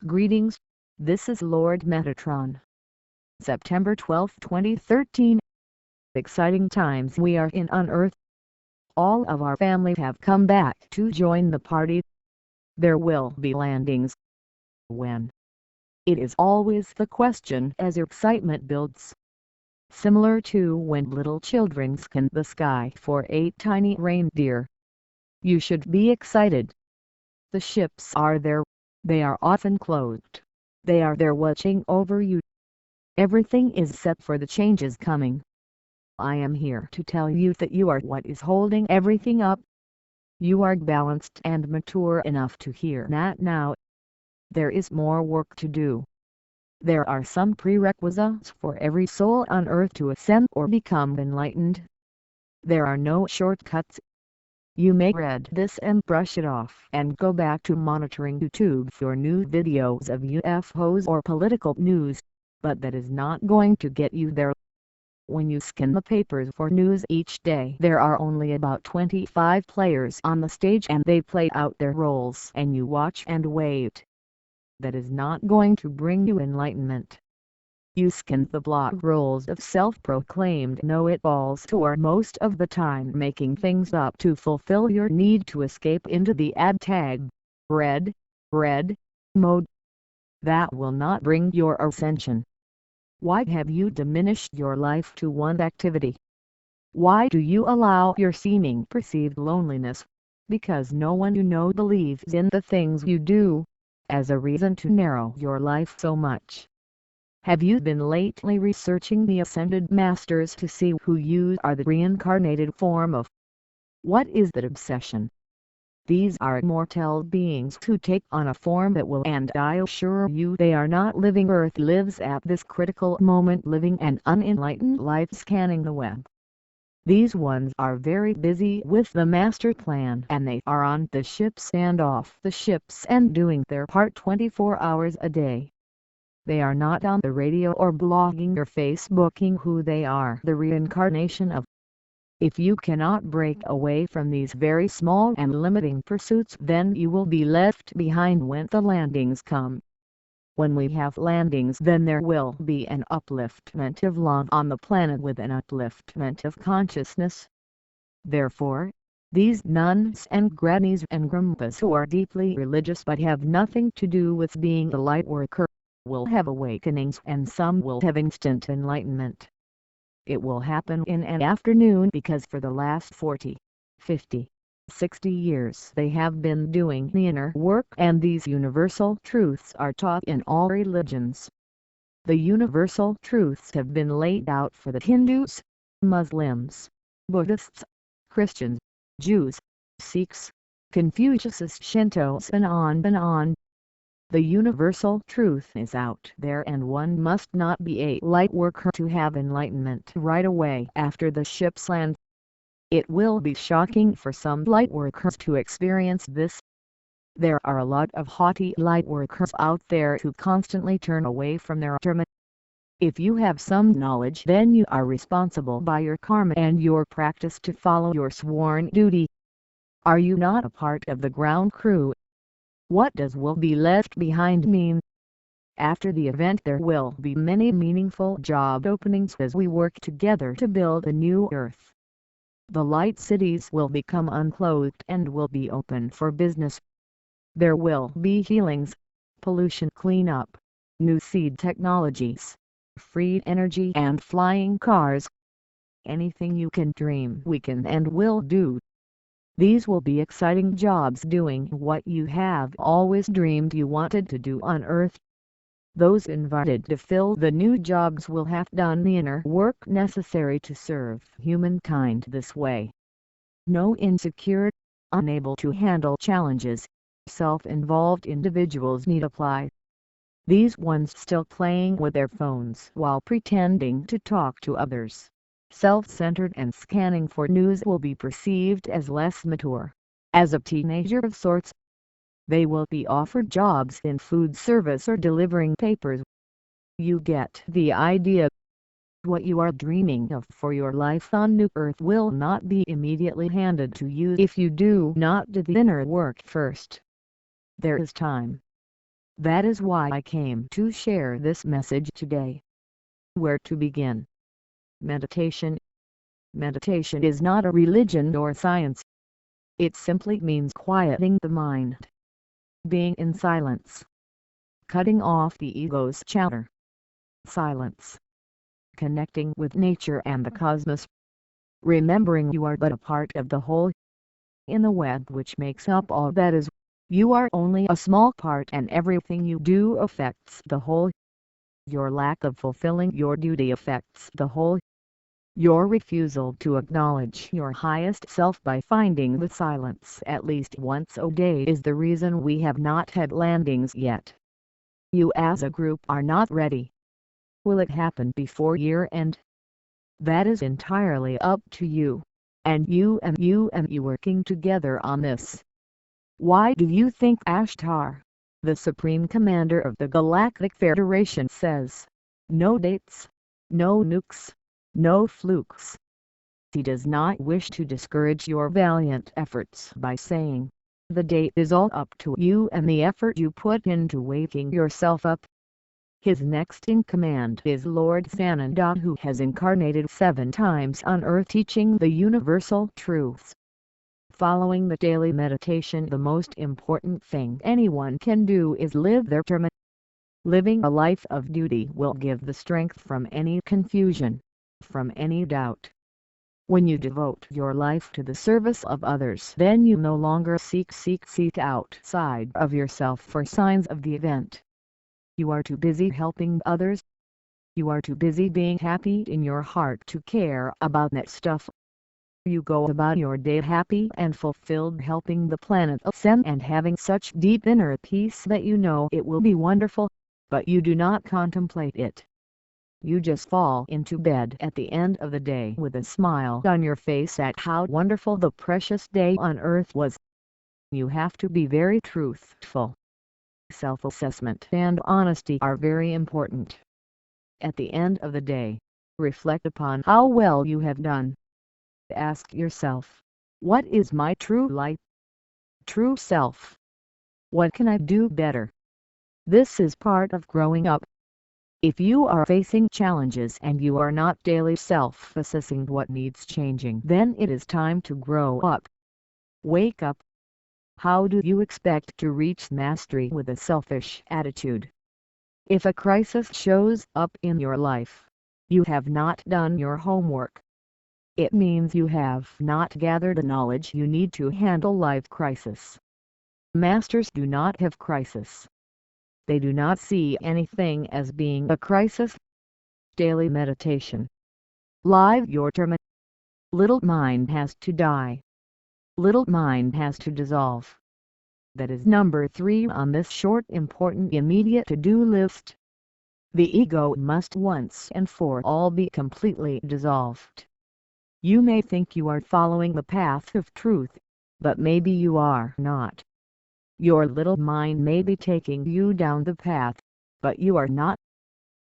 Greetings, this is Lord Metatron. September 12, 2013. Exciting times we are in on Earth. All of our family have come back to join the party. There will be landings. When? It is always the question as excitement builds. Similar to when little children scan the sky for 8 tiny reindeer. You should be excited. The ships are there. They are often clothed. They are there watching over you. Everything is set for the changes coming. I am here to tell you that you are what is holding everything up. You are balanced and mature enough to hear that now. There is more work to do. There are some prerequisites for every soul on earth to ascend or become enlightened. There are no shortcuts. You may read this and brush it off and go back to monitoring YouTube for new videos of UFOs or political news, but that is not going to get you there. When you scan the papers for news each day, there are only about 25 players on the stage and they play out their roles and you watch and wait. That is not going to bring you enlightenment. You scan the blog rolls of self-proclaimed know-it-alls who are most of the time making things up to fulfill your need to escape into the ad tag, red mode. That will not bring your ascension. Why have you diminished your life to one activity? Why do you allow your seeming perceived loneliness, because no one you know believes in the things you do, as a reason to narrow your life so much? Have you been lately researching the ascended masters to see who you are the reincarnated form of? What is that obsession? These are immortal beings who take on a form that will, and I assure you they are not living. Earth lives at this critical moment living an unenlightened life scanning the web. These ones are very busy with the master plan and they are on the ships and off the ships and doing their part 24 hours a day. They are not on the radio or blogging or Facebooking who they are the reincarnation of. If you cannot break away from these very small and limiting pursuits, then you will be left behind when the landings come. When we have landings, then there will be an upliftment of love on the planet with an upliftment of consciousness. Therefore, these nuns and grannies and grandpas who are deeply religious but have nothing to do with being the light worker, will have awakenings and some will have instant enlightenment. It will happen in an afternoon because for the last 40, 50, 60 years they have been doing the inner work and these universal truths are taught in all religions. The universal truths have been laid out for the Hindus, Muslims, Buddhists, Christians, Jews, Sikhs, Confucius, Shintos and on and on. The universal truth is out there and one must not be a light worker to have enlightenment right away after the ships land. It will be shocking for some light workers to experience this. There are a lot of haughty light workers out there who constantly turn away from their dharma. If you have some knowledge, then you are responsible by your karma and your practice to follow your sworn duty. Are you not a part of the ground crew? What does will be left behind mean? After the event there will be many meaningful job openings as we work together to build a new earth. The light cities will become unclothed and will be open for business. There will be healings, pollution cleanup, new seed technologies, free energy and flying cars. Anything you can dream we can and will do. These will be exciting jobs doing what you have always dreamed you wanted to do on Earth. Those invited to fill the new jobs will have done the inner work necessary to serve humankind this way. No insecure, unable to handle challenges, self-involved individuals need apply. These ones still playing with their phones while pretending to talk to others, self-centered and scanning for news will be perceived as less mature, as a teenager of sorts. They will be offered jobs in food service or delivering papers. You get the idea. What you are dreaming of for your life on New Earth will not be immediately handed to you if you do not do the inner work first. There is time. That is why I came to share this message today. Where to begin? Meditation. Meditation is not a religion or science. It simply means quieting the mind, being in silence, cutting off the ego's chatter. Silence. Connecting with nature and the cosmos. Remembering you are but a part of the whole. In the web which makes up all that is, you are only a small part and everything you do affects the whole. Your lack of fulfilling your duty affects the whole. Your refusal to acknowledge your highest self by finding the silence at least once a day is the reason we have not had landings yet. You as a group are not ready. Will it happen before year end? That is entirely up to you, and you working together on this. Why do you think Ashtar, the Supreme Commander of the Galactic Federation, says, "No dates, no nukes, no flukes"? He does not wish to discourage your valiant efforts by saying, "The date is all up to you and the effort you put into waking yourself up." His next in command is Lord Sananda, who has incarnated 7 times on Earth teaching the universal truths. Following the daily meditation, the most important thing anyone can do is live their dharma. Living a life of duty will give the strength from any confusion, from any doubt. When you devote your life to the service of others, then you no longer seek outside of yourself for signs of the event. You are too busy helping others. You are too busy being happy in your heart to care about that stuff. You go about your day happy and fulfilled, helping the planet ascend and having such deep inner peace that you know it will be wonderful, but you do not contemplate it. You just fall into bed at the end of the day with a smile on your face at how wonderful the precious day on earth was. You have to be very truthful. Self-assessment and honesty are very important. At the end of the day, reflect upon how well you have done. Ask yourself, what is my true light? True self? What can I do better? This is part of growing up. If you are facing challenges and you are not daily self-assessing what needs changing, then it is time to grow up. Wake up. How do you expect to reach mastery with a selfish attitude? If a crisis shows up in your life, you have not done your homework. It means you have not gathered the knowledge you need to handle life crisis. Masters do not have crisis. They do not see anything as being a crisis. Daily meditation. Live your dharma. Little mind has to die. Little mind has to dissolve. That is number 3 on this short, important, immediate to-do list. The ego must once and for all be completely dissolved. You may think you are following the path of truth, but maybe you are not. Your little mind may be taking you down the path, but you are not.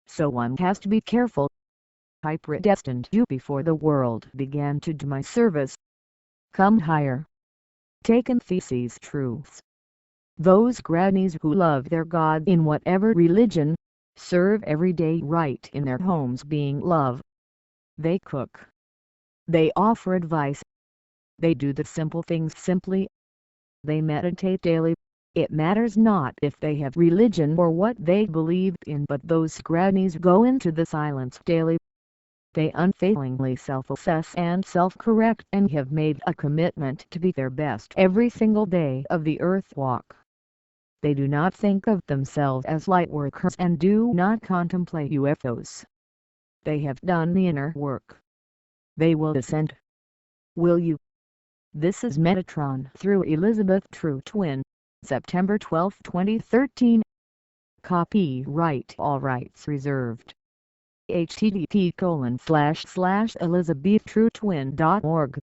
So one has to be careful. I predestined you before the world began to do my service. Come higher. Taken theses truths. Those grannies who love their God in whatever religion, serve every day right in their homes being love. They cook. They offer advice. They do the simple things simply. They meditate daily. It matters not if they have religion or what they believe in, but those grannies go into the silence daily. They unfailingly self-assess and self-correct and have made a commitment to be their best every single day of the earth walk. They do not think of themselves as light workers and do not contemplate UFOs. They have done the inner work. They will ascend. Will you? This is Metatron through Elizabeth TRUTWIN, September 12, 2013. Copyright all rights reserved. http://elizabethtruetwin.org